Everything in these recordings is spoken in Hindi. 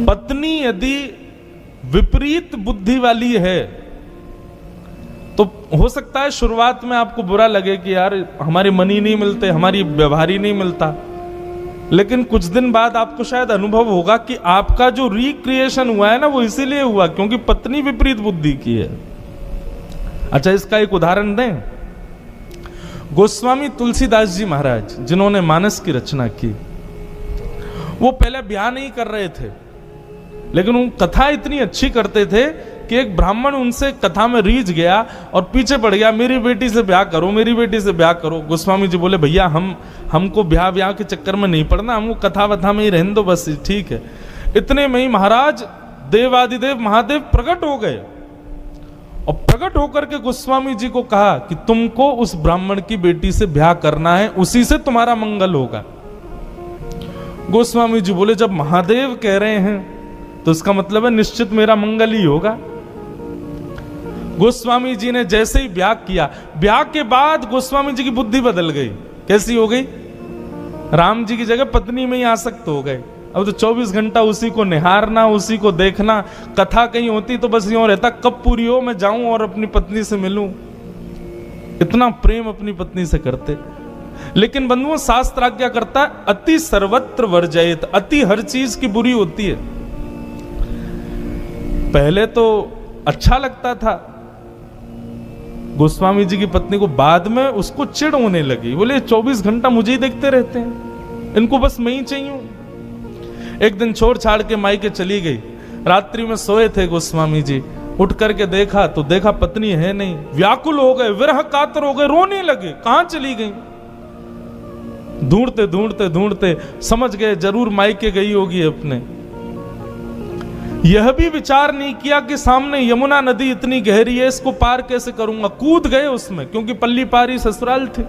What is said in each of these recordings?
पत्नी यदि विपरीत बुद्धि वाली है तो हो सकता है शुरुआत में आपको बुरा लगे कि यार हमारे मन ही नहीं मिलते, हमारी व्यवहार ही नहीं मिलता, लेकिन कुछ दिन बाद आपको शायद अनुभव होगा कि आपका जो रिक्रिएशन हुआ है ना वो इसीलिए हुआ क्योंकि पत्नी विपरीत बुद्धि की है। अच्छा, इसका एक उदाहरण दें। गोस्वामी तुलसीदास जी महाराज जिन्होंने मानस की रचना की, वो पहले ब्याह नहीं कर रहे थे, लेकिन वो कथा इतनी अच्छी करते थे कि एक ब्राह्मण उनसे कथा में रीझ गया और पीछे पड़ गया, मेरी बेटी से ब्याह करो, मेरी बेटी से ब्याह करो। गोस्वामी जी बोले भैया हमको ब्याह के चक्कर में नहीं पड़ना, हमको कथा वथा में ही रहने दो बस, ठीक है। इतने में ही महाराज देवादिदेव महादेव प्रकट हो गए और प्रकट होकर के गोस्वामी जी को कहा कि तुमको उस ब्राह्मण की बेटी से ब्याह करना है, उसी से तुम्हारा मंगल होगा। गोस्वामी जी बोले जब महादेव कह रहे हैं तो इसका मतलब है निश्चित मेरा मंगल ही होगा। गोस्वामी जी ने जैसे ही ब्याह किया, ब्याह के बाद गोस्वामी जी की बुद्धि बदल गई। कैसी हो गई? राम जी की जगह पत्नी में ही आसक्त हो गए। अब तो 24 घंटा उसी को निहारना, उसी को देखना। कथा कहीं होती तो बस यूं रहता कब पूरी हो मैं जाऊं और अपनी पत्नी से मिलूं। इतना प्रेम अपनी पत्नी से करते। लेकिन बंधुओं, शास्त्र आज्ञा करता है अति सर्वत्र वर्जयेत, अति हर चीज की बुरी होती है। पहले तो अच्छा लगता था गोस्वामी जी की पत्नी को, बाद में उसको चिढ़ होने लगी। बोले 24 घंटा मुझे ही देखते रहते हैं, इनको बस मैं ही चाहिए। एक दिन छोड़ छाड़ के मायके चली गई। रात्रि में सोए थे गोस्वामी जी, उठ करके देखा तो देखा पत्नी है नहीं। व्याकुल हो गए, विरह कातर हो गए, रोने लगे, कहां चली गई। ढूंढते ढूंढते ढूंढते समझ गए जरूर मायके गई होगी अपने। यह भी विचार नहीं किया कि सामने यमुना नदी इतनी गहरी है, इसको पार कैसे करूंगा। कूद गए उसमें, क्योंकि पल्ली पारी ससुराल थे।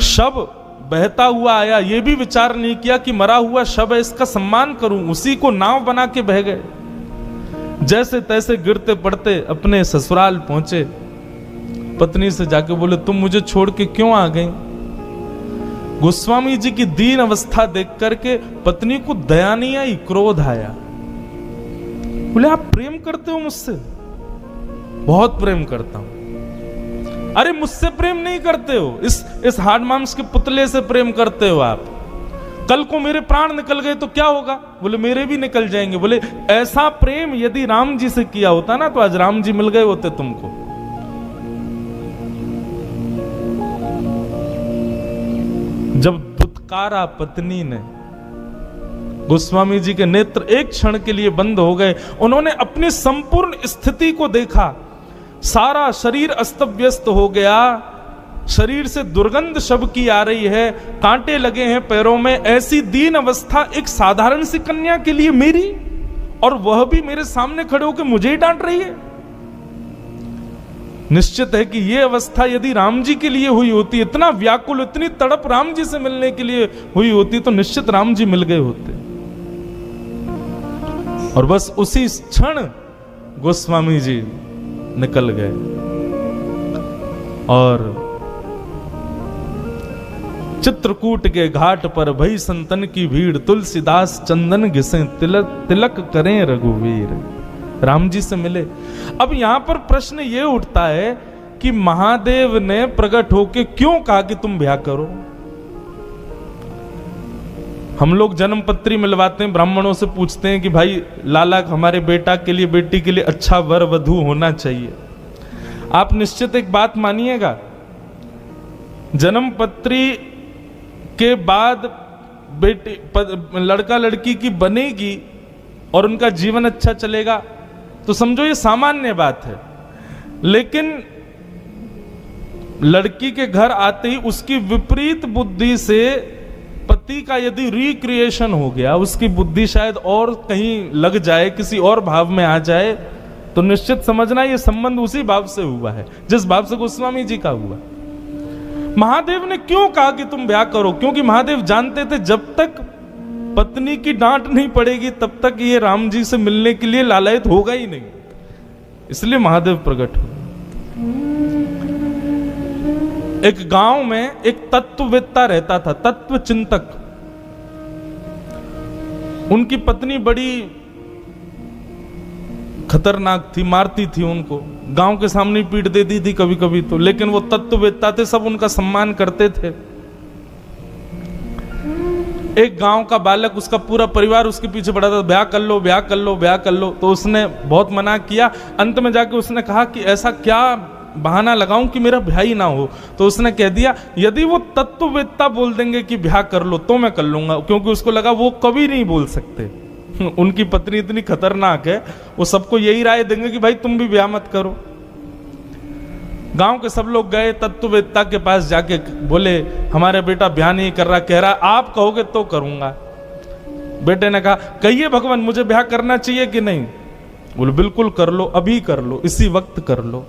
शव बहता हुआ आया, यह भी विचार नहीं किया कि मरा हुआ शव है, इसका सम्मान करूं, उसी को नाव बना के बह गए। जैसे तैसे गिरते पड़ते अपने ससुराल पहुंचे। पत्नी से जाके बोले तुम मुझे छोड़ के क्यों आ गई। गोस्वामी जी की दीन अवस्था देख करके पत्नी को दया नहीं आई, क्रोध आया। बोले आप प्रेम करते हो मुझसे? बहुत प्रेम करता हूं। अरे मुझसे प्रेम नहीं करते हो, इस हाड़ मांस के पुतले से प्रेम करते हो आप। कल को मेरे प्राण निकल गए तो क्या होगा? बोले मेरे भी निकल जाएंगे। बोले ऐसा प्रेम यदि राम जी से किया होता ना तो आज राम जी मिल गए होते तुमको। जब दुत्कारा पत्नी ने, गोस्वामी जी के नेत्र एक क्षण के लिए बंद हो गए। उन्होंने अपनी संपूर्ण स्थिति को देखा। सारा शरीर अस्त व्यस्त हो गया, शरीर से दुर्गंध शव की आ रही है, कांटे लगे हैं पैरों में। ऐसी दीन अवस्था एक साधारण सी कन्या के लिए मेरी, और वह भी मेरे सामने खड़े होकर मुझे ही डांट रही है। निश्चित है कि यह अवस्था यदि राम जी के लिए हुई होती, इतना व्याकुल, इतनी तड़प राम जी से मिलने के लिए हुई होती, तो निश्चित राम जी मिल गए होते। और बस उसी क्षण गोस्वामी जी निकल गए और चित्रकूट के घाट पर भई संतन की भीड़, तुलसीदास चंदन घिसे तिलक तिलक करें रघुवीर। राम जी से मिले। अब यहां पर प्रश्न यह उठता है कि महादेव ने प्रकट होकर क्यों कहा कि तुम ब्याह करो। हम लोग जन्म पत्री मिलवाते हैं, ब्राह्मणों से पूछते हैं कि भाई लाला हमारे बेटा के लिए, बेटी के लिए अच्छा वर वधू होना चाहिए। आप निश्चित एक बात मानिएगा, जन्म पत्री के बाद बेटी लड़का लड़की की बनेगी और उनका जीवन अच्छा चलेगा तो समझो ये सामान्य बात है। लेकिन लड़की के घर आते ही उसकी विपरीत बुद्धि से पति का यदि रिक्रिएशन हो गया, उसकी बुद्धि शायद और कहीं लग जाए, किसी और भाव में आ जाए, तो निश्चित समझना ये संबंध उसी भाव से हुआ है जिस भाव से गोस्वामी जी का हुआ। महादेव ने क्यों कहा कि तुम ब्याह करो? क्योंकि महादेव जानते थे जब तक पत्नी की डांट नहीं पड़ेगी तब तक ये राम जी से मिलने के लिए लालायित होगा ही नहीं। इसलिए महादेव प्रकट हुए। एक गांव में एक तत्ववेत्ता रहता था, तत्व चिंतक। उनकी पत्नी बड़ी खतरनाक थी, मारती थी उनको, गांव के सामने पीट देती थी कभी कभी तो, लेकिन वो तत्ववेत्ता थे, सब उनका सम्मान करते थे। एक गांव का बालक, उसका पूरा परिवार उसके पीछे पड़ा था, ब्याह कर लो, ब्याह कर लो, ब्याह कर लो। तो उसने बहुत मना किया, अंत में जाके उसने कहा कि ऐसा क्या बहाना लगाऊं कि मेरा ब्याह ही ना हो। तो उसने कह दिया यदि वो तत्ववेत्ता बोल देंगे कि ब्याह कर लो तो मैं कर लूंगा, क्योंकि उसको लगा वो कभी नहीं बोल सकते। उनकी पत्नी इतनी खतरनाक है, वो सबको यही राय देंगे कि भाई तुम भी ब्याह मत करो। गांव के सब लोग गए तत्ववेत्ता के पास, जाके बोले हमारे बेटा ब्याह नहीं कर रहा, कह रहा आप कहोगे तो करूंगा। बेटे ने कहा कहिए भगवान मुझे ब्याह करना चाहिए कि नहीं? बोले बिल्कुल कर लो, अभी कर लो, इसी वक्त कर लो।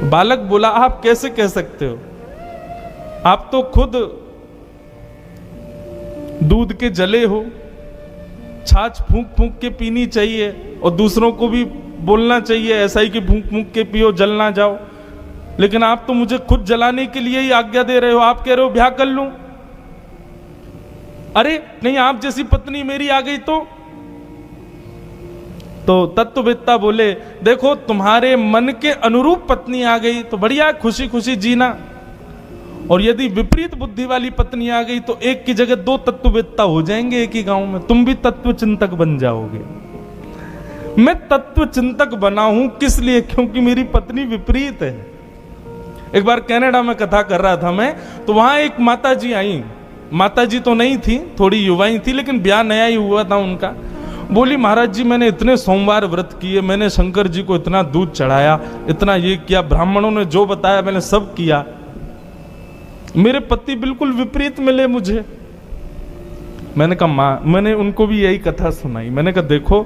बालक बोला आप कैसे कह सकते हो, आप तो खुद दूध के जले हो, छाछ फूंक फूंक के पीनी चाहिए और दूसरों को भी बोलना चाहिए ऐसा ही कि फूंक फूंक के पियो, जल ना जाओ, लेकिन आप तो मुझे खुद जलाने के लिए ही आज्ञा दे रहे हो, आप कह रहे हो ब्याह कर लूं। अरे नहीं, आप जैसी पत्नी मेरी आ गई तो तत्ववेत्ता बोले देखो तुम्हारे मन के अनुरूप पत्नी आ गई तो बढ़िया, खुशी खुशी जीना, और यदि विपरीत बुद्धि वाली पत्नी आ गई तो एक की जगह दो तत्ववेत्ता हो जाएंगे एक ही गांव में, तुम भी तत्व चिंतक बन जाओगे। मैं तत्व चिंतक बना हूं किस लिए? क्योंकि मेरी पत्नी विपरीत है। एक बार कनाडा में कथा कर रहा था मैं, तो वहां एक माताजी आई, माताजी तो नहीं थी, थोड़ी युवाई थी, लेकिन ब्याह नया ही हुआ था उनका। बोली महाराज जी मैंने इतने सोमवार व्रत किए, मैंने शंकर जी को इतना दूध चढ़ाया, इतना ये किया, ब्राह्मणों ने जो बताया मैंने सब किया, मेरे पति बिल्कुल विपरीत मिले मुझे। मैंने कहा माँ, मैंने उनको भी यही कथा सुनाई, मैंने कहा देखो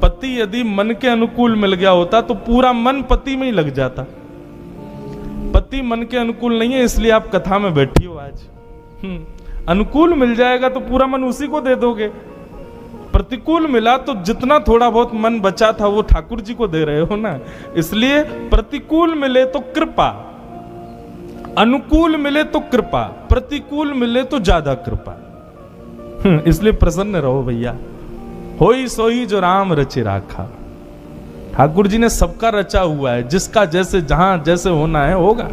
पति यदि मन के अनुकूल मिल गया होता तो पूरा मन पति में ही लग जाता, पति मन के अनुकूल नहीं है इसलिए आप कथा में बैठी हो आज। अनुकूल मिल जाएगा तो पूरा मन उसी को दे दोगे, प्रतिकूल मिला तो जितना थोड़ा बहुत मन बचा था वो ठाकुर जी को दे रहे हो ना। इसलिए प्रतिकूल मिले तो कृपा, अनुकूल मिले तो कृपा, प्रतिकूल मिले तो ज्यादा कृपा। इसलिए प्रसन्न रहो भैया, होई सोई जो राम रचे राखा। ठाकुर जी ने सबका रचा हुआ है, जिसका जैसे जहां जैसे होना है होगा।